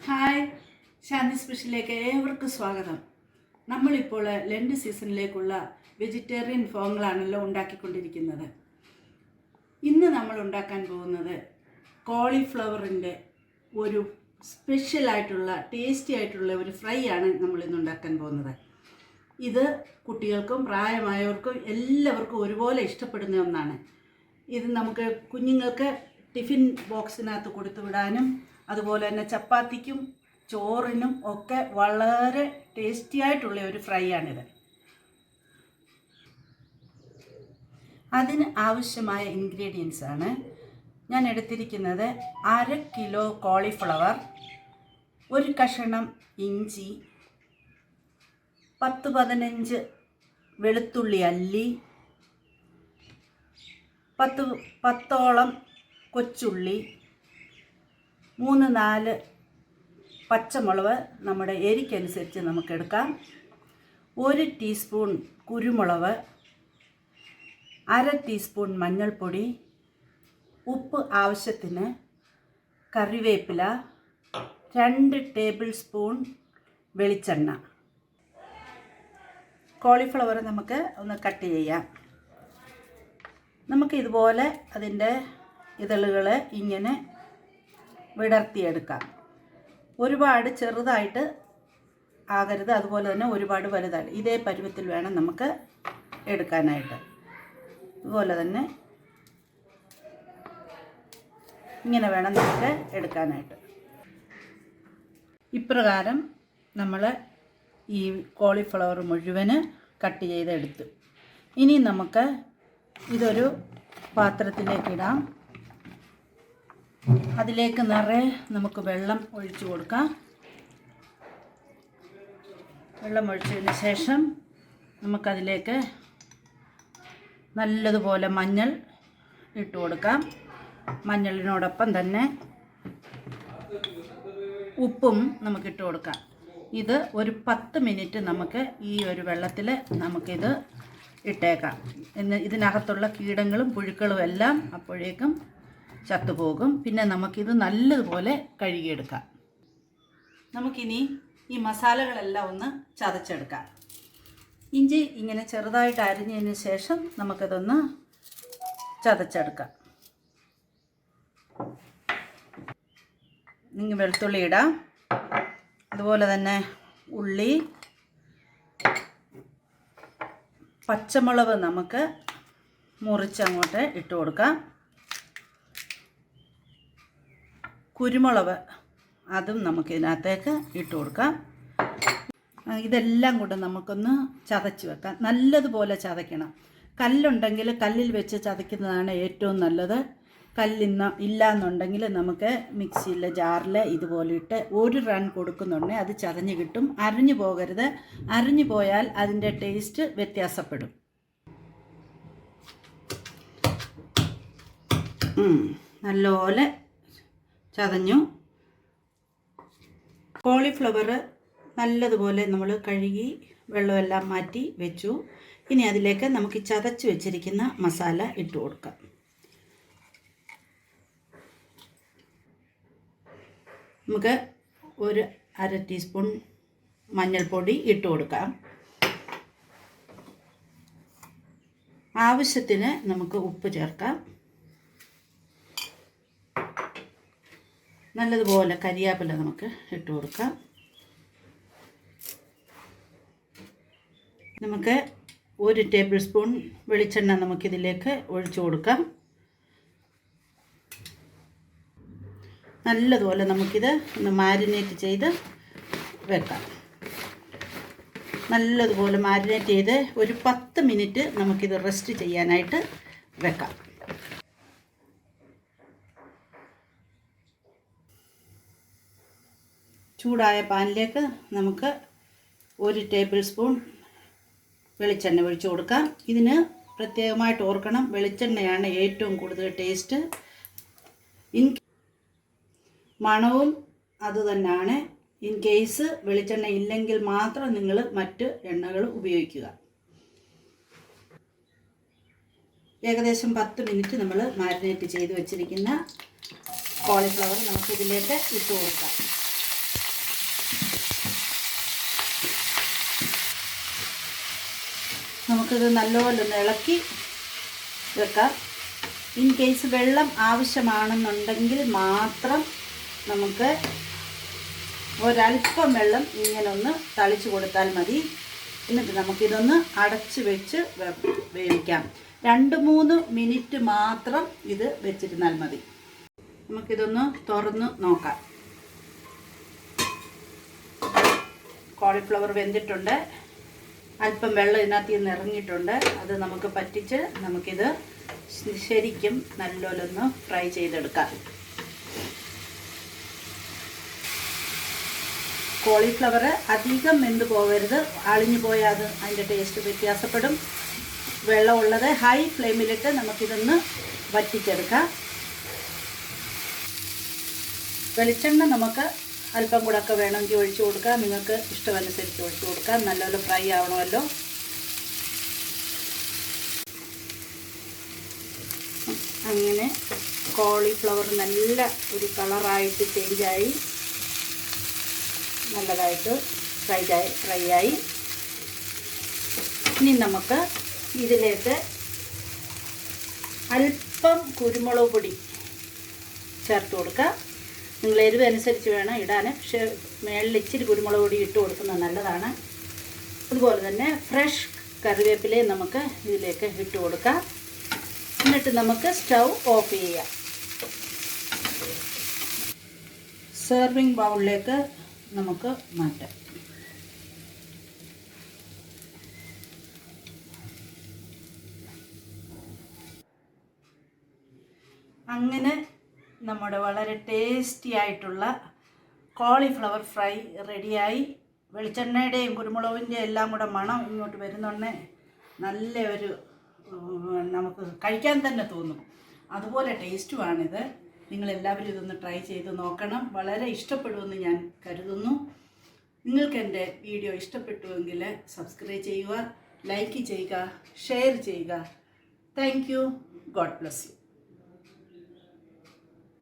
Hi, ശാന്തി സ്പെഷ്യലിലേക്ക് ഏവർക്കും സ്വാഗതം. നമ്മളിപ്പോൾ ലെൻറ്റ് സീസണിലേക്കുള്ള വെജിറ്റേറിയൻ വിഭവങ്ങളാണല്ലോ ഉണ്ടാക്കിക്കൊണ്ടിരിക്കുന്നത്. ഇന്ന് നമ്മൾ ഉണ്ടാക്കാൻ പോകുന്നത് കോളിഫ്ലവറിൻ്റെ ഒരു സ്പെഷ്യലായിട്ടുള്ള ടേസ്റ്റി ആയിട്ടുള്ള ഒരു ഫ്രൈ ആണ് നമ്മളിന്ന് ഉണ്ടാക്കാൻ പോകുന്നത്. ഇത് കുട്ടികൾക്കും പ്രായമായവർക്കും എല്ലാവർക്കും ഒരുപോലെ ഇഷ്ടപ്പെടുന്ന ഒന്നാണ്. ഇത് നമുക്ക് കുഞ്ഞുങ്ങൾക്ക് ടിഫിൻ ബോക്സിനകത്ത് കൊടുത്തു വിടാനും അതുപോലെ തന്നെ ചപ്പാത്തിക്കും ചോറിനും ഒക്കെ വളരെ ടേസ്റ്റി ആയിട്ടുള്ള ഒരു ഫ്രൈ ആണിത്. അതിന് ആവശ്യമായ ഇൻഗ്രീഡിയൻസ് ആണ് ഞാൻ എടുത്തിരിക്കുന്നത്. 1/2 കിലോ കോളിഫ്ലവർ, 1 കഷണം ഇഞ്ചി, 10-15 വെളുത്തുള്ളി അല്ലി, 10ഓളം കൊച്ചുള്ളി, 3-4 പച്ചമുളക് നമ്മുടെ എരിക്കനുസരിച്ച് നമുക്കെടുക്കാം, 1 ടീസ്പൂൺ കുരുമുളക്, 1/2 ടീസ്പൂൺ മഞ്ഞൾപ്പൊടി, ഉപ്പ് ആവശ്യത്തിന്, കറിവേപ്പില, 2 ടേബിൾ സ്പൂൺ വെളിച്ചെണ്ണ. കോളിഫ്ലവർ നമുക്ക് ഒന്ന് കട്ട് ചെയ്യാം. നമുക്ക് ഇതുപോലെ അതിൻ്റെ ഇതളുകൾ ഇങ്ങനെ വിടർത്തിയെടുക്കാം. ഒരുപാട് ചെറുതായിട്ട് ആകരുത്, അതുപോലെ തന്നെ ഒരുപാട് വലുതായിട്ട് ഇതേ പരുവത്തിൽ വേണം നമുക്ക് എടുക്കാനായിട്ട്. അതുപോലെ തന്നെ ഇങ്ങനെ വേണം നമുക്ക് എടുക്കാനായിട്ട്. ഇപ്രകാരം നമ്മൾ ഈ കോളിഫ്ലവർ മുഴുവന് കട്ട് ചെയ്തെടുത്തു. ഇനി നമുക്ക് ഇതൊരു പാത്രത്തിലേക്ക് ഇടാം. അതിലേക്ക് നിറയെ നമുക്ക് വെള്ളം ഒഴിച്ചു കൊടുക്കാം. വെള്ളം ഒഴിച്ചതിന് ശേഷം നമുക്കതിലേക്ക് നല്ലതുപോലെ മഞ്ഞൾ ഇട്ട് കൊടുക്കാം. മഞ്ഞളിനോടൊപ്പം തന്നെ ഉപ്പും നമുക്കിട്ട് കൊടുക്കാം. ഇത് ഒരു 10 മിനിറ്റ് നമുക്ക് ഈ ഒരു വെള്ളത്തിൽ നമുക്കിത് ഇട്ടേക്കാം. ഇതിനകത്തുള്ള കീടങ്ങളും പുഴുക്കളും എല്ലാം അപ്പോഴേക്കും ചത്തുപോകും. പിന്നെ നമുക്കിത് നല്ലതുപോലെ കഴുകിയെടുക്കാം. നമുക്കിനി ഈ മസാലകളെല്ലാം ഒന്ന് ചതച്ചെടുക്കാം. ഇഞ്ചി ഇങ്ങനെ ചെറുതായിട്ട് അരിഞ്ഞതിന് ശേഷം നമുക്കതൊന്ന് ചതച്ചെടുക്കാം. നിങ്ങൾ വെളുത്തുള്ളി ഇടാം. അതുപോലെ തന്നെ ഉള്ളി, പച്ചമുളക് നമുക്ക് മുറിച്ചങ്ങോട്ട് ഇട്ട് കൊടുക്കാം. കുരുമുളക് അതും നമുക്ക് ഇതിനകത്തേക്ക് ഇട്ട് കൊടുക്കാം. ഇതെല്ലാം കൂടെ നമുക്കൊന്ന് ചതച്ച് വെക്കാം. നല്ലതുപോലെ ചതയ്ക്കണം. കല്ലുണ്ടെങ്കിൽ കല്ലിൽ വെച്ച് ചതയ്ക്കുന്നതാണ് ഏറ്റവും നല്ലത്. ഇല്ലയെന്നുണ്ടെങ്കിൽ നമുക്ക് മിക്സിയിലെ ജാറിൽ ഇതുപോലെ ഇട്ട് 1 റൺ കൊടുക്കുന്നുണ്ടെങ്കിൽ അത് ചതഞ്ഞ് കിട്ടും. അരിഞ്ഞു പോകരുത്. അരിഞ്ഞു പോയാൽ അതിൻ്റെ ടേസ്റ്റ് വ്യത്യാസപ്പെടും. നല്ലപോലെ ചതഞ്ഞു. കോളിഫ്ലവർ നല്ലതുപോലെ നമ്മൾ കഴുകി വെള്ളമെല്ലാം മാറ്റി വെച്ചു. ഇനി അതിലേക്ക് നമുക്ക് ചതച്ച് വെച്ചിരിക്കുന്ന മസാല ഇട്ട് കൊടുക്കാം. നമുക്ക് 1/2 ടീസ്പൂൺ മഞ്ഞൾപ്പൊടി ഇട്ട് കൊടുക്കാം. ആവശ്യത്തിന് നമുക്ക് ഉപ്പ് ചേർക്കാം. നല്ലതുപോലെ കരിയാപ്പില നമുക്ക് ഇട്ട് കൊടുക്കാം. നമുക്ക് 1 ടേബിൾ സ്പൂൺ വെളിച്ചെണ്ണ നമുക്കിതിലേക്ക് ഒഴിച്ചു കൊടുക്കാം. നല്ലതുപോലെ നമുക്കിത് ഒന്ന് മാരിനേറ്റ് ചെയ്ത് വെക്കാം. നല്ലതുപോലെ മാരിനേറ്റ് ചെയ്ത് ഒരു 10 മിനിറ്റ് നമുക്കിത് റെസ്റ്റ് ചെയ്യാനായിട്ട് വെക്കാം. ചൂടായ പാനിലേക്ക് നമുക്ക് 1 ടേബിൾ സ്പൂൺ വെളിച്ചെണ്ണ ഒഴിച്ചു കൊടുക്കാം. ഇതിന് പ്രത്യേകമായിട്ട് ഓർക്കണം, വെളിച്ചെണ്ണയാണ് ഏറ്റവും കൂടുതൽ ടേസ്റ്റ്. മണവും അതുതന്നെയാണ്. ഇൻ കേസ് വെളിച്ചെണ്ണ ഇല്ലെങ്കിൽ മാത്രം നിങ്ങൾ മറ്റ് എണ്ണകൾ ഉപയോഗിക്കുക. ഏകദേശം 10 മിനിറ്റ് നമ്മൾ മാരിനേറ്റ് ചെയ്ത് വെച്ചിരിക്കുന്ന കോളിഫ്ലവർ നമുക്കിതിലേക്ക് ഇട്ട് കൊടുക്കാം. നമുക്കിത് നല്ലപോലെ ഒന്ന് ഇളക്കി വെക്കാം. ഇൻ കേസ് വെള്ളം ആവശ്യമാണെന്നുണ്ടെങ്കിൽ മാത്രം നമുക്ക് ഒരല്പം വെള്ളം ഇങ്ങനെ ഒന്ന് തളിച്ച് കൊടുത്താൽ മതി. എന്നിട്ട് നമുക്കിതൊന്ന് അടച്ച് വെച്ച് വേവിക്കാം. 2-3 മിനിറ്റ് മാത്രം ഇത് വെച്ചിരുന്നാൽ മതി. നമുക്കിതൊന്ന് തുറന്ന് നോക്കാം. കോളിഫ്ലവർ വെന്തിട്ടുണ്ട്. അല്പം വെള്ളം ഇതിനകത്ത് നിന്ന് ഇറങ്ങിയിട്ടുണ്ട്. അത് നമുക്ക് പറ്റിച്ച് നമുക്കിത് ശരിക്കും നല്ലോണം ഒന്ന് ഫ്രൈ ചെയ്തെടുക്കാം. കോളിഫ്ലവർ അധികം വെന്ത് പോകരുത്. അളിഞ്ഞു പോയാൽ അത് അതിൻ്റെ ടേസ്റ്റ് വ്യത്യാസപ്പെടും. വെള്ളമുള്ളത് ഹൈ ഫ്ലെയിമിലിട്ട് നമുക്കിതൊന്ന് വറ്റിച്ചെടുക്കാം. വെളിച്ചെണ്ണ നമുക്ക് അല്പം കൂടെ ഒക്കെ വേണമെങ്കിൽ ഒഴിച്ചു കൊടുക്കാം. നിങ്ങൾക്ക് ഇഷ്ടമനുസരിച്ച് ഒഴിച്ചു കൊടുക്കാം. നല്ലപോലെ ഫ്രൈ ആവണമല്ലോ. അങ്ങനെ കോളിഫ്ലവർ നല്ല ഒരു കളറായിട്ട് ചേഞ്ചായി നല്ലതായിട്ട് ഫ്രൈ ആയി. ഇനി നമുക്ക് ഇതിലേക്ക് അല്പം കുരുമുളക് പൊടി ചേർത്ത് കൊടുക്കാം. നിങ്ങൾ എരിവ് അനുസരിച്ച് വേണം ഇടാൻ. പക്ഷേ മേളിൽ ഇച്ചിരി കുരുമുളക് പൊടി ഇട്ട് കൊടുക്കുന്നത് നല്ലതാണ്. അതുപോലെ തന്നെ ഫ്രഷ് കറിവേപ്പിലയും നമുക്ക് ഇതിലേക്ക് ഇട്ട് കൊടുക്കാം. എന്നിട്ട് നമുക്ക് സ്റ്റൗ ഓഫ് ചെയ്യാം. സെർവിങ് ബൗളിലേക്ക് നമുക്ക് മാറ്റാം. അങ്ങനെ നമ്മുടെ വളരെ ടേസ്റ്റി ആയിട്ടുള്ള കോളിഫ്ലവർ ഫ്രൈ റെഡിയായി. വെളിച്ചെണ്ണയുടെയും കുരുമുളകിൻ്റെയും എല്ലാം കൂടെ മണം ഇങ്ങോട്ട് വരുന്നുണ്ടേ നല്ല ഒരു നമുക്ക് കഴിക്കാൻ തന്നെ തോന്നും. അതുപോലെ ടേസ്റ്റുമാണിത്. നിങ്ങളെല്ലാവരും ഇതൊന്ന് ട്രൈ ചെയ്ത് നോക്കണം. വളരെ ഇഷ്ടപ്പെടുമെന്ന് ഞാൻ കരുതുന്നു. നിങ്ങൾക്ക് എൻ്റെ വീഡിയോ ഇഷ്ടപ്പെട്ടുവെങ്കിൽ സബ്സ്ക്രൈബ് ചെയ്യുക, ലൈക്ക് ചെയ്യുക, ഷെയർ ചെയ്യുക. Thank you. God bless you.